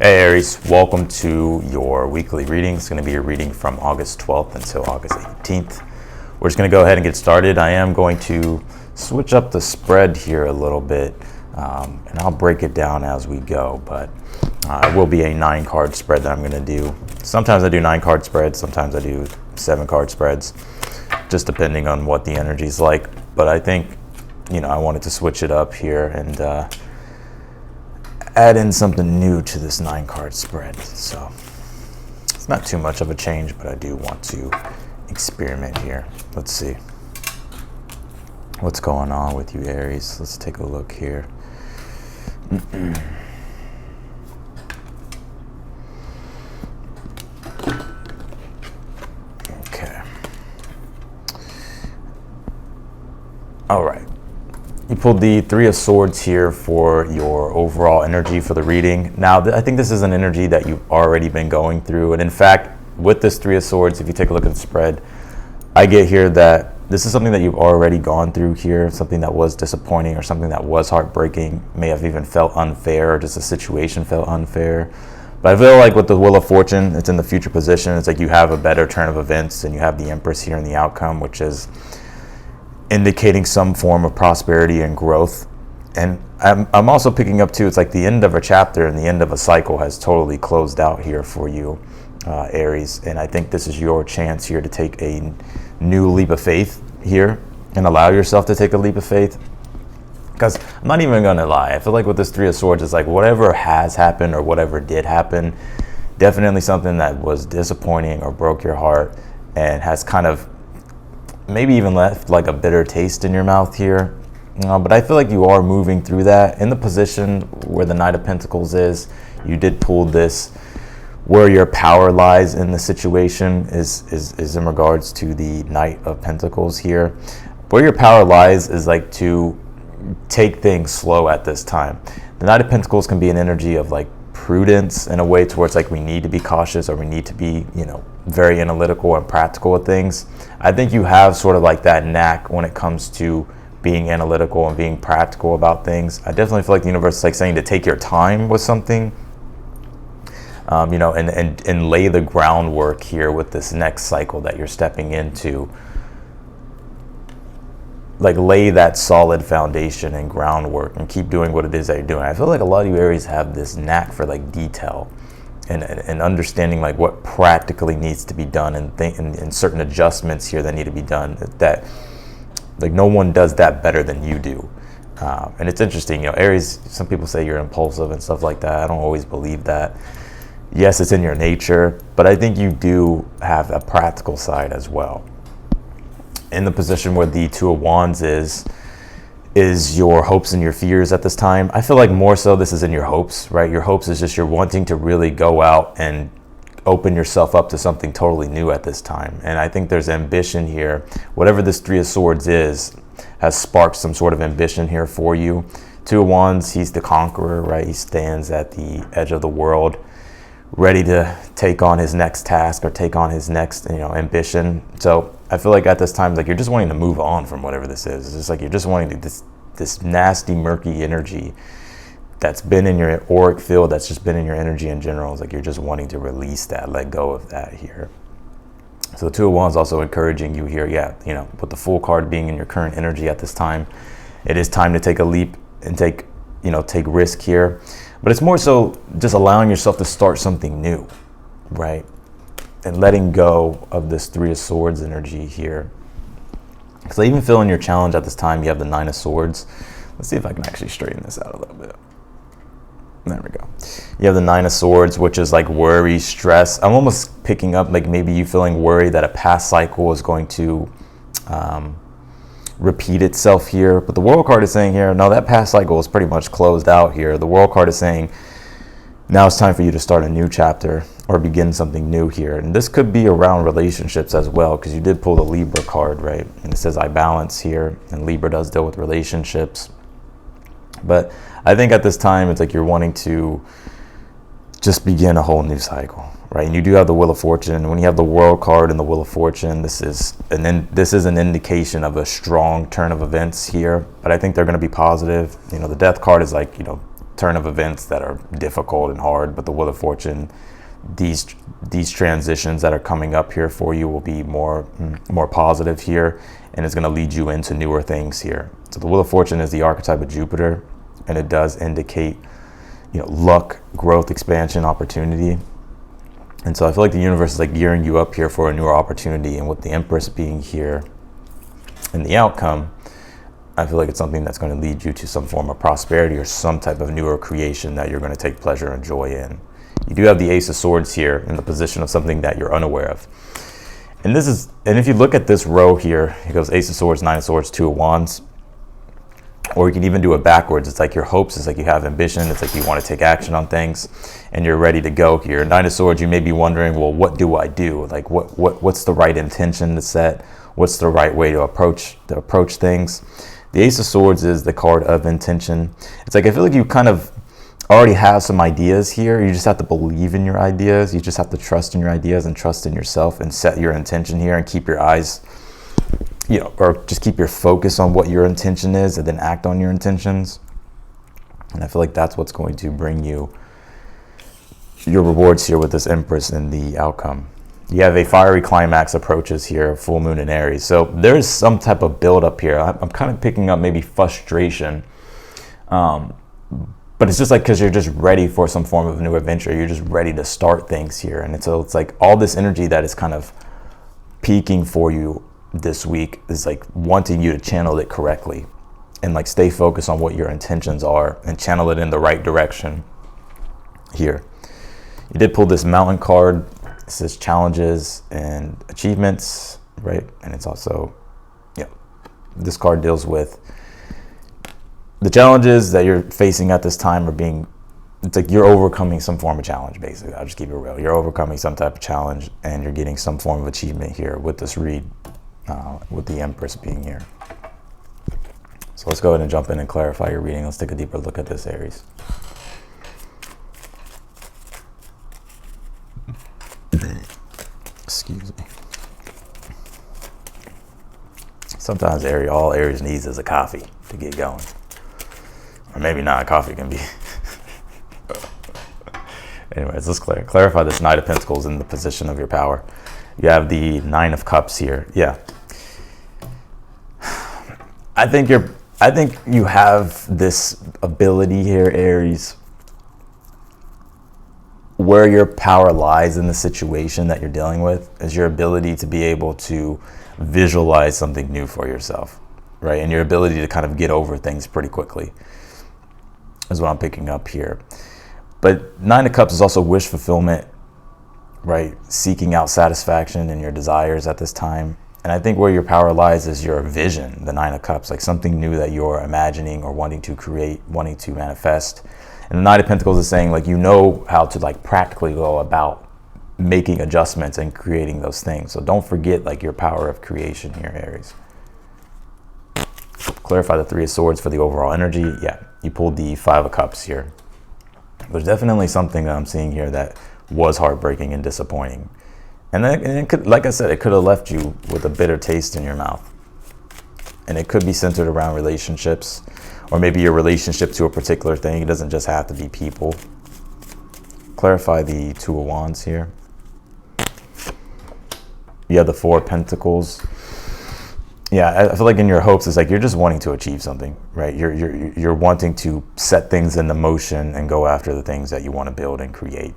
Hey Aries, welcome to your weekly reading. It's going to be a reading from August 12th until August 18th. We're just going to go ahead and get started. I am going to switch up the spread here a little bit, and I'll break it down as we go, but it will be a 9-card spread that I'm going to do. Sometimes I do 9-card spreads, sometimes I do 7-card spreads, just depending on what the energy's like. But I think, I wanted to switch it up here and add in something new to this 9-card spread. So it's not too much of a change, but I do want to experiment here. Let's see what's going on with you, Aries. Let's take a look here. Okay. All right. You pulled the 3 of Swords here for your overall energy for the reading. Now, I think this is an energy that you've already been going through. And in fact, with this 3 of Swords, if you take a look at the spread, I get here that this is something that you've already gone through here, something that was disappointing or something that was heartbreaking, may have even felt unfair, or just a situation felt unfair. But I feel like with the Wheel of Fortune, it's in the future position. It's like you have a better turn of events, and you have the Empress here in the outcome, which is indicating some form of prosperity and growth. And I'm also picking up too, it's like the end of a chapter and the end of a cycle has totally closed out here for you, Aries. And I think this is your chance here to take a new leap of faith here and allow yourself to take a leap of faith. Because I'm not even gonna lie, I feel like with this 3 of Swords, it's like whatever has happened or whatever did happen, definitely something that was disappointing or broke your heart and has kind of maybe even left like a bitter taste in your mouth here. But I feel like you are moving through that. In the position where the Knight of Pentacles is, you did pull this, where your power lies in the situation is in regards to the Knight of Pentacles here. Where your power lies is like to take things slow at this time. The Knight of Pentacles can be an energy of like prudence in a way towards like we need to be cautious or we need to be, very analytical and practical with things. I think you have sort of like that knack when it comes to being analytical and being practical about things. I definitely feel like the universe is like saying to take your time with something, and lay the groundwork here with this next cycle that you're stepping into. Like lay that solid foundation and groundwork and keep doing what it is that you're doing. I feel like a lot of you Aries have this knack for like detail and understanding like what practically needs to be done and certain adjustments here that need to be done, that like no one does that better than you do. And it's interesting, Aries, some people say you're impulsive and stuff like that. I don't always believe that. Yes, it's in your nature, but I think you do have a practical side as well. In the position where the 2 of Wands is your hopes and your fears at this time. I feel like more so this is in your hopes, right? Your hopes is just you're wanting to really go out and open yourself up to something totally new at this time. And I think there's ambition here. Whatever this 3 of Swords has sparked some sort of ambition here for you. 2 of Wands, he's the conqueror, right? He stands at the edge of the world, ready to take on his next task or take on his next, ambition. So I feel like at this time, like you're just wanting to move on from whatever this is. It's just like you're just wanting to, this nasty, murky energy that's been in your auric field, that's just been in your energy in general. It's like you're just wanting to release that, let go of that here. So the 2 of Wands also encouraging you here, with the Fool card being in your current energy at this time, it is time to take a leap and take risk here. But it's more so just allowing yourself to start something new, right? And letting go of this 3 of Swords energy here. Because I even feel in your challenge at this time, you have the 9 of Swords. Let's see if I can actually straighten this out a little bit. There we go. You have the 9 of Swords, which is like worry, stress. I'm almost picking up like maybe you feeling worried that a past cycle is going to repeat itself here. But the World card is saying here, no, that past cycle is pretty much closed out here. The World card is saying now it's time for you to start a new chapter or begin something new here. And this could be around relationships as well, because you did pull the Libra card, right? And it says I balance here, and Libra does deal with relationships. But I think at this time, it's like you're wanting to just begin a whole new cycle, right? And you do have the Wheel of Fortune. When you have the World card and the Wheel of Fortune, this is an indication of a strong turn of events here. But I think they're going to be positive. The Death card is like, turn of events that are difficult and hard, but the Wheel of Fortune, these transitions that are coming up here for you will be more positive here, and it's going to lead you into newer things here. So the Wheel of Fortune is the archetype of Jupiter, and it does indicate, you know, luck, growth, expansion, opportunity. And so I feel like the universe is like gearing you up here for a newer opportunity, and with the Empress being here in the outcome, I feel like it's something that's going to lead you to some form of prosperity or some type of newer creation that you're going to take pleasure and joy in. You do have the Ace of Swords here in the position of something that you're unaware of. And if you look at this row here, it goes Ace of Swords, Nine of Swords, Two of Wands. Or you can even do it backwards. It's like your hopes, it's like you have ambition, it's like you want to take action on things and you're ready to go here. Nine of Swords, you may be wondering, well, what do I do? Like what's the right intention to set? What's the right way to approach things? The Ace of Swords is the card of intention. It's like I feel like you kind of already have some ideas here. You just have to believe in your ideas. You just have to trust in your ideas and trust in yourself and set your intention here and keep your eyes, you know, or just keep your focus on what your intention is and then act on your intentions. And I feel like that's what's going to bring you your rewards here with this Empress in the outcome. You have a fiery climax approaches here, full moon in Aries. So there's some type of build up here. I'm kind of picking up maybe frustration. But it's just like because you're just ready for some form of new adventure. You're just ready to start things here. And so it's like all this energy that is kind of peaking for you this week is like wanting you to channel it correctly and like stay focused on what your intentions are and channel it in the right direction here. You did pull this Mountain card. It says challenges and achievements, right? And it's also, yeah, this card deals with the challenges that you're facing at this time are being, it's like you're overcoming some form of challenge, basically. I'll just keep it real. You're overcoming some type of challenge and you're getting some form of achievement here with this read, with the Empress being here. So let's go ahead and jump in and clarify your reading. Let's take a deeper look at this, Aries. Excuse me. Sometimes all Aries needs is a coffee to get going. Or maybe not, coffee can be. Anyways, let's clarify this Knight of Pentacles in the position of your power. You have the Nine of Cups here. Yeah. I think you have this ability here, Aries, where your power lies in the situation that you're dealing with is your ability to be able to visualize something new for yourself, right? And your ability to kind of get over things pretty quickly is what I'm picking up here. But Nine of Cups is also wish fulfillment, right? Seeking out satisfaction in your desires at this time. And I think where your power lies is your vision, the Nine of Cups, like something new that you're imagining or wanting to create, wanting to manifest. And the Knight of Pentacles is saying, like, you know how to like practically go about making adjustments and creating those things. So don't forget like your power of creation here, Aries. Clarify the Three of Swords for the overall energy. Yeah, you pulled the Five of Cups here. There's definitely something that I'm seeing here that was heartbreaking and disappointing. And then it could, like I said, it could have left you with a bitter taste in your mouth. And it could be centered around relationships, or maybe your relationship to a particular thing. It doesn't just have to be people. Clarify the Two of Wands here. You have the Four of Pentacles. Yeah, I feel like in your hopes, it's like you're just wanting to achieve something, right? You're wanting to set things into motion and go after the things that you want to build and create.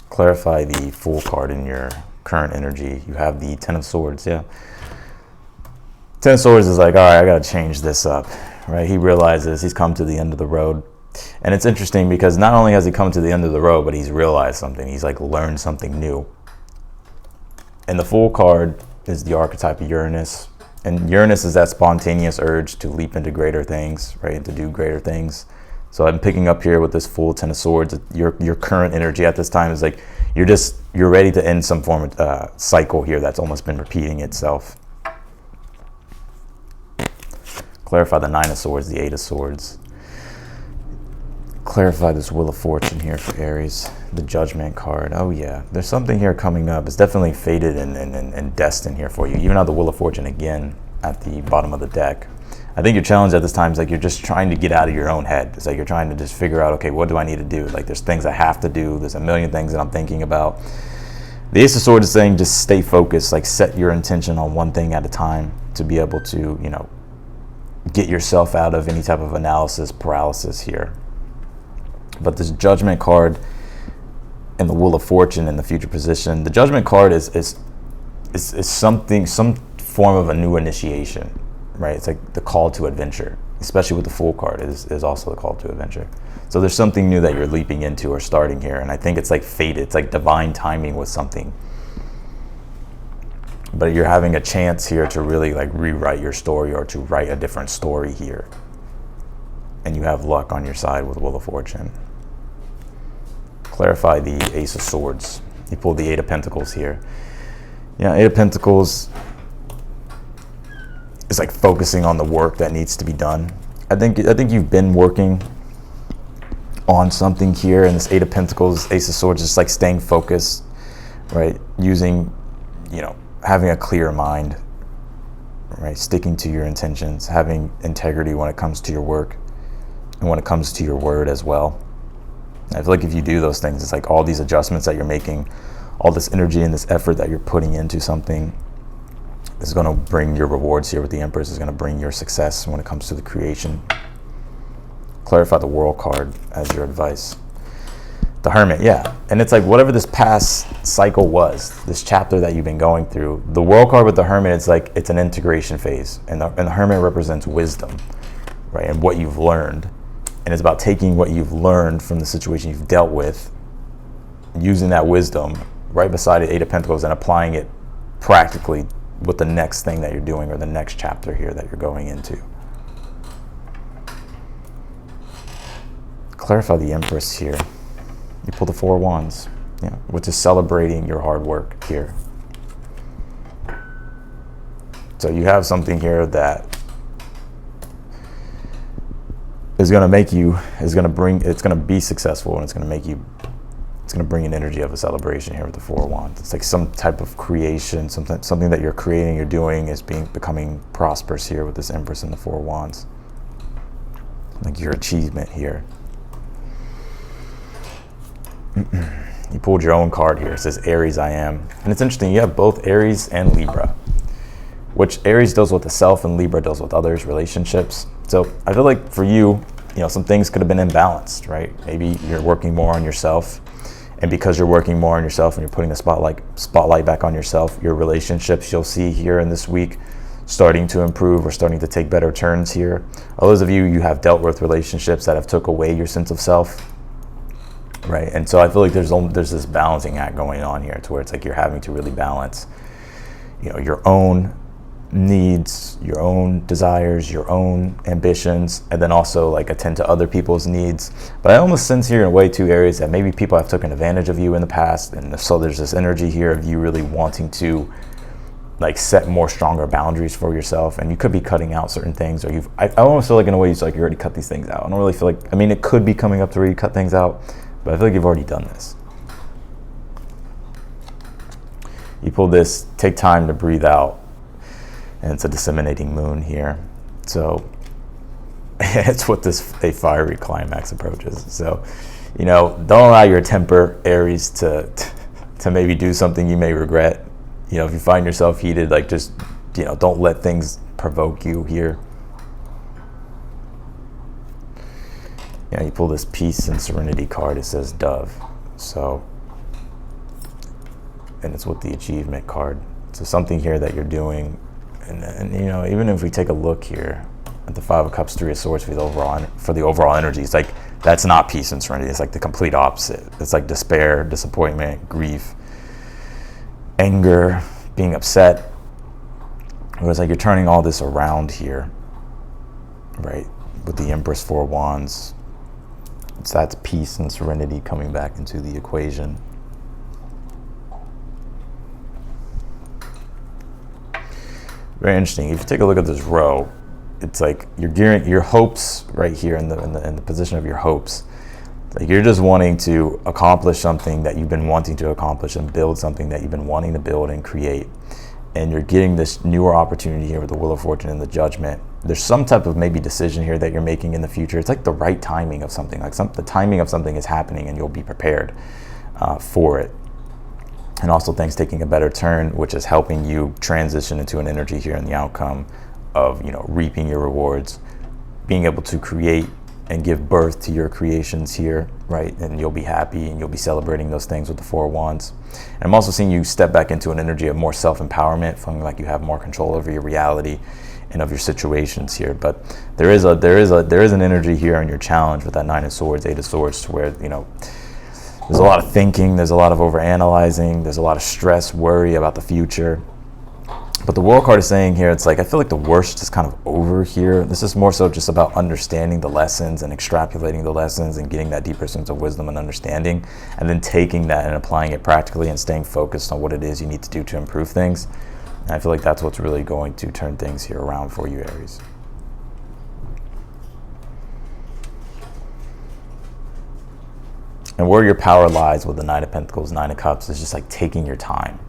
Clarify the Fool card in your current energy. You have the Ten of Swords. Yeah, Ten of Swords is like, all right, I gotta change this up, right? He realizes he's come to the end of the road. And it's interesting because not only has he come to the end of the road, but he's realized something. He's like learned something new. And the Fool card is the archetype of Uranus. And Uranus is that spontaneous urge to leap into greater things, right? And to do greater things. So I'm picking up here with this Fool, Ten of Swords. Your current energy at this time is like you're ready to end some form of cycle here that's almost been repeating itself. Clarify the Nine of Swords, the Eight of Swords. Clarify this Wheel of Fortune here for Aries. The Judgment card. Oh yeah, there's something here coming up. It's definitely fated and destined here for you. Even out the Wheel of Fortune again at the bottom of the deck. I think your challenge at this time is like you're just trying to get out of your own head. It's like you're trying to just figure out, okay, what do I need to do? Like there's things I have to do. There's a million things that I'm thinking about. The Ace of Swords is saying just stay focused, like set your intention on one thing at a time to be able to, you know, get yourself out of any type of analysis paralysis here. But this Judgment card and the Wheel of Fortune in the future position, the Judgment card is something, some form of a new initiation, right? It's like the call to adventure, especially with the Fool card is also the call to adventure. So there's something new that you're leaping into or starting here, and I think it's like fated. It's like divine timing with something. But you're having a chance here to really like rewrite your story or to write a different story here. And you have luck on your side with Wheel of Fortune. Clarify the Ace of Swords. You pull the Eight of Pentacles here. Yeah, Eight of Pentacles is like focusing on the work that needs to be done. I think you've been working on something here, and this Eight of Pentacles, Ace of Swords, just like staying focused, right? Using, you know, having a clear mind, right? Sticking to your intentions, having integrity when it comes to your work and when it comes to your word as well. I feel like if you do those things, it's like all these adjustments that you're making, all this energy and this effort that you're putting into something is going to bring your rewards here with the Empress, is going to bring your success when it comes to the creation. Clarify the World card as your advice. The Hermit, yeah. And it's like whatever this past cycle was, this chapter that you've been going through, the World card with the Hermit, it's like it's an integration phase. And the Hermit represents wisdom, right? And what you've learned. And it's about taking what you've learned from the situation you've dealt with, using that wisdom right beside the Eight of Pentacles and applying it practically with the next thing that you're doing or the next chapter here that you're going into. Clarify the Empress here. You pull the Four of Wands, yeah, which is celebrating your hard work here. So you have something here that is going to make you, it's going to be successful, and it's going to make you, it's going to bring an energy of a celebration here with the Four of Wands. It's like some type of creation, something that you're creating, you're doing is becoming prosperous here with this Empress and the Four of Wands. Like your achievement here. You pulled your own card here. It says Aries I am. And it's interesting, you have both Aries and Libra, which Aries deals with the self and Libra deals with others, relationships. So I feel like for you, you know, some things could have been imbalanced, right? Maybe you're working more on yourself, and because you're working more on yourself and you're putting the spotlight back on yourself, your relationships you'll see here in this week starting to improve or starting to take better turns here. Those of you have dealt with relationships that have took away your sense of self, right? And so I feel like there's this balancing act going on here to where it's like you're having to really balance, you know, your own needs, your own desires, your own ambitions, and then also like attend to other people's needs. But I almost sense here in a way too, Aries, that maybe people have taken advantage of you in the past, and so there's this energy here of you really wanting to like set more stronger boundaries for yourself, and you could be cutting out certain things, or I almost feel like in a way it's like you already cut these things out. I don't really feel like, I mean, it could be coming up to where you cut things out, but I feel like you've already done this. You pull this, take time to breathe out, and it's a disseminating moon here. So it's what a fiery climax approaches. So, you know, don't allow your temper, Aries, to maybe do something you may regret. You know, if you find yourself heated, like just, you know, don't let things provoke you here. You know, you pull this Peace and Serenity card, it says Dove. So, and it's with the Achievement card. So something here that you're doing, and you know, even if we take a look here at the Five of Cups, Three of Swords for the overall energy, it's like that's not peace and serenity. It's like the complete opposite. It's like despair, disappointment, grief, anger, being upset. It's like you're turning all this around here, right? With the Empress, Four of Wands. So that's peace and serenity coming back into the equation. Very interesting. If you take a look at this row, it's like you're gearing your hopes right here in the position of your hopes. Like you're just wanting to accomplish something that you've been wanting to accomplish and build something that you've been wanting to build and create. And you're getting this newer opportunity here with the Wheel of Fortune and the Judgment. There's some type of maybe decision here that you're making in the future. It's like the right timing of something. Like the timing of something is happening and you'll be prepared for it. And also things taking a better turn, which is helping you transition into an energy here in the outcome of, you know, reaping your rewards, being able to create and give birth to your creations here, right? And you'll be happy and you'll be celebrating those things with the Four of Wands. And I'm also seeing you step back into an energy of more self-empowerment, feeling like you have more control over your reality and of your situations here. But there is an energy here on your challenge with that Nine of Swords, Eight of Swords, to where, you know, there's a lot of thinking, there's a lot of overanalyzing, there's a lot of stress, worry about the future. But the World card is saying here, it's like, I feel like the worst is kind of over here. This is more so just about understanding the lessons and extrapolating the lessons and getting that deeper sense of wisdom and understanding, and then taking that and applying it practically and staying focused on what it is you need to do to improve things. And I feel like that's what's really going to turn things here around for you, Aries. And where your power lies with the Nine of Pentacles, Nine of Cups, is just like taking your time,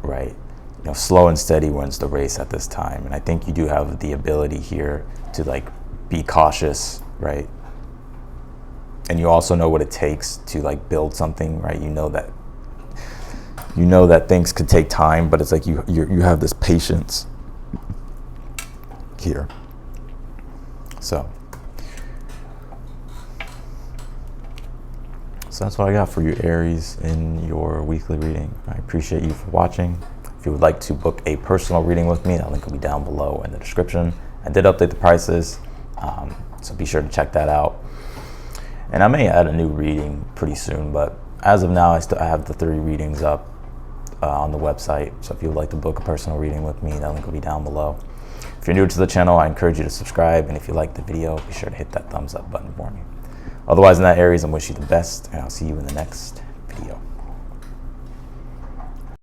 right? You know, slow and steady wins the race at this time. And I think you do have the ability here to like be cautious, right? And you also know what it takes to like build something, right? You know that things could take time, but it's like you have this patience here. So that's what I got for you, Aries, in your weekly reading. I appreciate you for watching. If you would like to book a personal reading with me, that link will be down below in the description. I did update the prices, so be sure to check that out. And I may add a new reading pretty soon, but as of now, I have the 3 readings up on the website. So if you would like to book a personal reading with me, that link will be down below. If you're new to the channel, I encourage you to subscribe. And if you like the video, be sure to hit that thumbs up button for me. Otherwise, in that, Aries, I'm wishing you the best, and I'll see you in the next video.